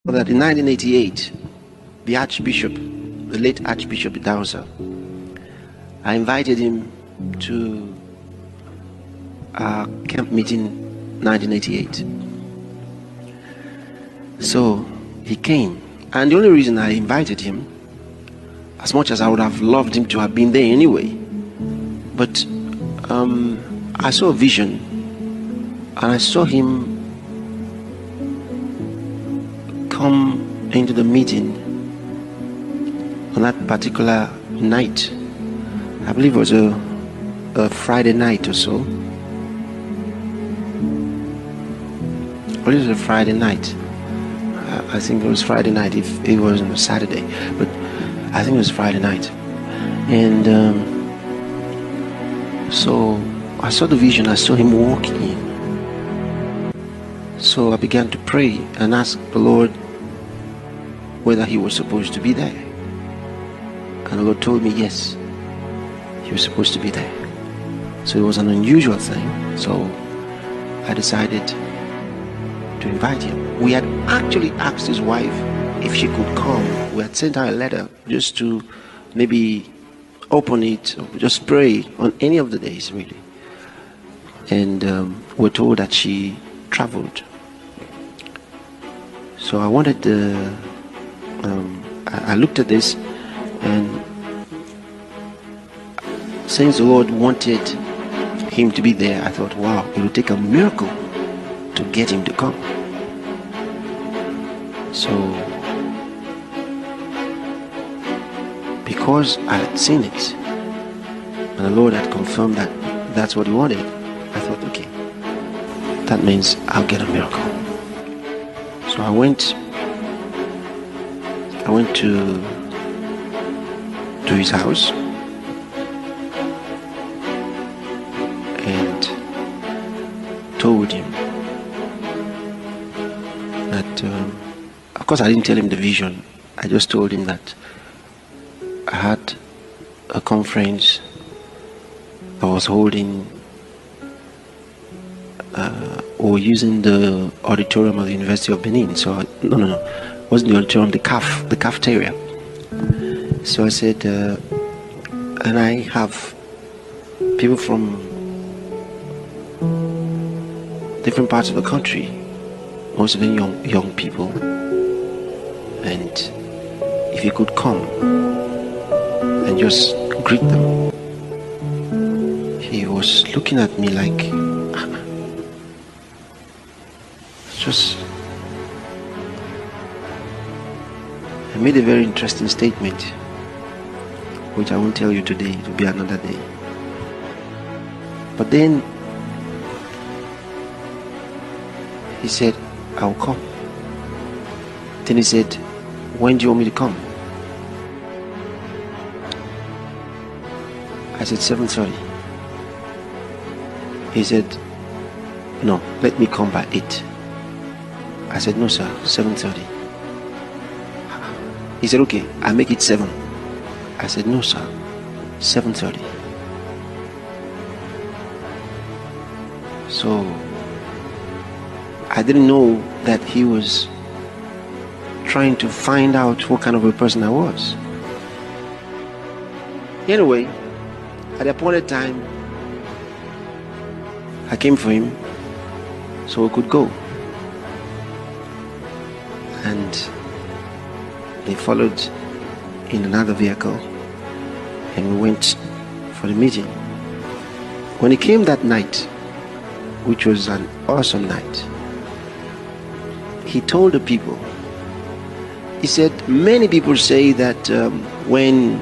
that in 1988, the late Archbishop Idahosa, I invited him to our camp meeting 1988. So he came, and the only reason I invited him, as much as I would have loved him to have been there anyway, but I saw a vision, and I saw him come into the meeting on that particular night. I believe it was a Friday night or so. Or it was a Friday night. I think it was Friday night, if it wasn't a Saturday, but I think it was Friday night. And so I saw the vision. I saw him walking in. So I began to pray and ask the Lord whether he was supposed to be there. And the Lord told me yes, he was supposed to be there. So it was an unusual thing. So I decided to invite him. We had actually asked his wife if she could come. We had sent her a letter just to maybe open it, or just pray on any of the days, really. And we're told that she traveled. So I wanted I looked at this, and since the Lord wanted him to be there, I thought, wow, it would take a miracle to get him to come. So because I had seen it and the Lord had confirmed that that's what he wanted, I thought, okay, that means I'll get a miracle. So I went to his house and told him that of course I didn't tell him the vision. I just told him that I had a conference I was holding or using the auditorium of the University of Benin. So no, it wasn't the auditorium, the cafeteria. So I said, and I have people from different parts of the country, most of them young people, and if you could come and just greet them. He was looking at me like, just, I made a very interesting statement, which I won't tell you today, it will be another day. But then he said, I'll come. Then he said, when do you want me to come? I said 7:30. He said, no, let me come by 8. I said, no sir, 7:30. He said, okay, I'll make it 7. I said, no sir, 7:30. So I didn't know that he was trying to find out what kind of a person I was. Anyway, at the appointed time, I came for him so we could go. And they followed in another vehicle and we went for the meeting. When he came that night, which was an awesome night, he told the people, he said, many people say that when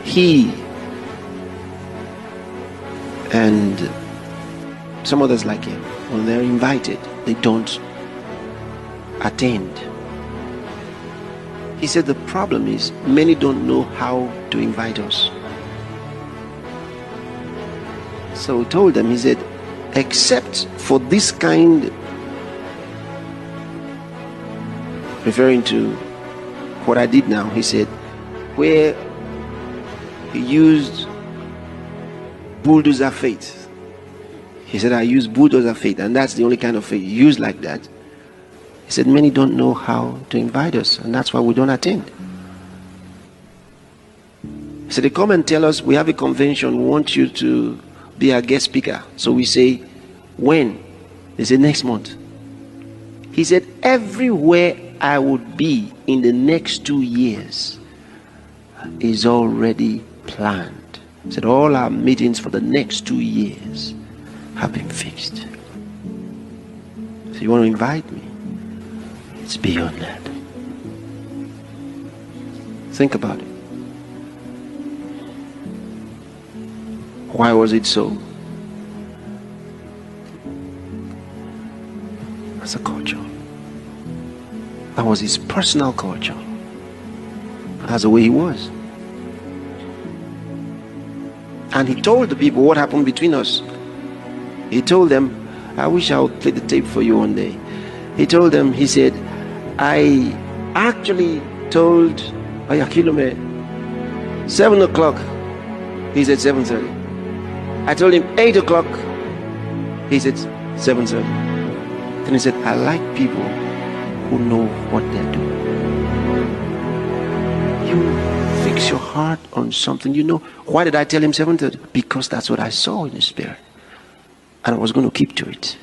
he and some others like him, when they're invited, they don't attend. He said the problem is many don't know how to invite us. So he told them, he said, except for this kind, referring to what I did now, he said, where he used bulldozer faith. He said, I use bulldozer faith, and that's the only kind of faith he used like that. He He said, many don't know how to invite us, and that's why we don't attend. He said, they come and tell us, we have a convention, we want you to be our guest speaker. So we say, when? They say, next month. He said, everywhere I would be in the next 2 years is already planned. He said, all our meetings for the next 2 years have been fixed. So you want to invite me? It's beyond that. Think about it. Why was it so? That's a culture. That was his personal culture. That's the way he was. And he told the people what happened between us. He told them, I wish I would play the tape for you one day. He told them, he said, I actually told Oyakhilome 7 o'clock. He said 7:30. I told him 8 o'clock. He said 7:30. Then he said, I like people who know what they're doing. You fix your heart on something. You know, why did I tell him 7:30? Because that's what I saw in the spirit. And I was going to keep to it.